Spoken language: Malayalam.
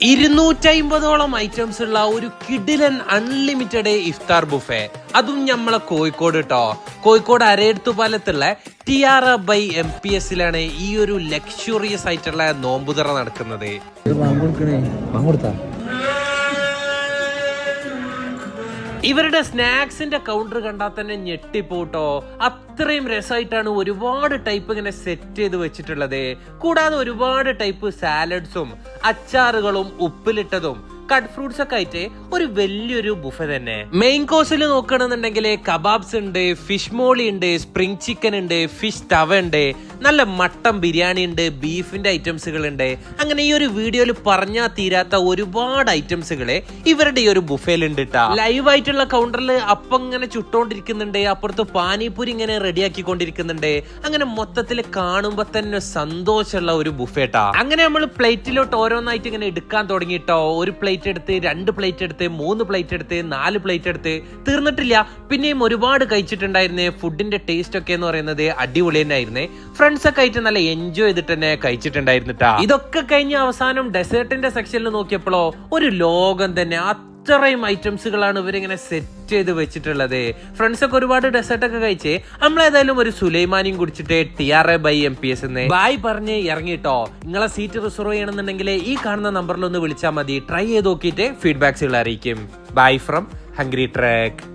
250ഓളം ഐറ്റംസ് ഉള്ള ഒരു കിടിലൻ അൺലിമിറ്റഡ് ഇഫ്താർ ബുഫേ, അതും നമ്മളെ കോഴിക്കോട് കേട്ടോ. കോഴിക്കോട് അരയടുത്തുപാലത്തുള്ള TRA/MPS ഈ ഒരു ലക്ഷറിയസ് ആയിട്ടുള്ള നോമ്പുതറ നടക്കുന്നത്. ഇവരുടെ സ്നാക്സിന്റെ കൗണ്ടർ കണ്ടാൽ തന്നെ ഞെട്ടിപ്പോട്ടോ. അത്രയും രസമായിട്ടാണ് ഒരുപാട് ടൈപ്പ് ഇങ്ങനെ സെറ്റ് ചെയ്ത് വെച്ചിട്ടുള്ളത്. കൂടാതെ ഒരുപാട് ടൈപ്പ് സാലഡ്സും അച്ചാറുകളും ഉപ്പിലിട്ടതും കട്ട് ഫ്രൂട്ട്സ് ഒക്കെ ആയിട്ട് ഒരു വലിയൊരു ബുഫേ തന്നെ. മെയിൻ കോഴ്സിൽ നോക്കണമെന്നുണ്ടെങ്കിൽ കബാബ്സ് ഉണ്ട്, ഫിഷ് മോളി ഉണ്ട്, സ്പ്രിംഗ് ചിക്കൻ ഉണ്ട്, ഫിഷ് തവ ഉണ്ട്, നല്ല മട്ടൻ ബിരിയാണി ഉണ്ട്, ബീഫിന്റെ ഐറ്റംസുകൾ ഉണ്ട്. അങ്ങനെ ഈ ഒരു വീഡിയോയിൽ പറഞ്ഞാൽ തീരാത്ത ഒരുപാട് ഐറ്റംസുകള് ഇവരുടെ ഈ ഒരു ബുഫേയിൽ ഉണ്ട് കേട്ടാ. ലൈവ് ആയിട്ടുള്ള കൗണ്ടറിൽ അപ്പം ഇങ്ങനെ ചുട്ടോണ്ടിരിക്കുന്നുണ്ട്, അപ്പുറത്ത് പാനിപൂരി ഇങ്ങനെ റെഡിയാക്കിക്കൊണ്ടിരിക്കുന്നുണ്ട്. അങ്ങനെ മൊത്തത്തിൽ കാണുമ്പോ തന്നെ സന്തോഷമുള്ള ഒരു ബുഫേട്ടാ. അങ്ങനെ നമ്മൾ പ്ലേറ്റിലോട്ട് ഓരോന്നായിട്ട് ഇങ്ങനെ എടുക്കാൻ തുടങ്ങിട്ടോ. ഒരു പ്ലേറ്റ് എടുത്ത്, 2 പ്ലേറ്റ് എടുത്ത്, 3 പ്ലേറ്റ് എടുത്ത്, 4 പ്ലേറ്റ് എടുത്ത് തീർന്നിട്ടില്ല. പിന്നെയും ഒരുപാട് കഴിച്ചിട്ടുണ്ടായിരുന്നേ. ഫുഡിന്റെ ടേസ്റ്റ് ഒക്കെ എന്ന് പറയുന്നത് അടിപൊളി തന്നെ ആയിരുന്നേ. ഫ്രണ്ട്സ് ഒക്കെ ആയിട്ട് നല്ല എൻജോയ് ചെയ്തിട്ട് തന്നെ കഴിച്ചിട്ടുണ്ടായിരുന്നിട്ടാ. ഇതൊക്കെ കഴിഞ്ഞ് അവസാനം ഡെസേർട്ടിന്റെ സെക്ഷനിൽ നോക്കിയപ്പോഴോ ഒരു ലോകം തന്നെ. അത്രയും ഐറ്റംസുകളാണ് ഇവരിങ്ങനെ സെറ്റ് ചെയ്ത് വെച്ചിട്ടുള്ളത്. ഫ്രണ്ട്സ് ഒക്കെ ഒരുപാട് ഡെസേർട്ട് ഒക്കെ കഴിച്ച് നമ്മളേതായാലും ഒരു സുലൈമാനിയും കുടിച്ചിട്ട് TRA/MPS ബായ് പറഞ്ഞ് ഇറങ്ങിട്ടോ. നിങ്ങളെ സീറ്റ് റിസർവ് ചെയ്യണമെന്നുണ്ടെങ്കിൽ ഈ കാണുന്ന നമ്പറിൽ ഒന്ന് വിളിച്ചാൽ മതി. ട്രൈ ചെയ്ത് നോക്കിയിട്ട് ഫീഡ്ബാക്സുകൾ അറിയിക്കും. Bye from hungry track.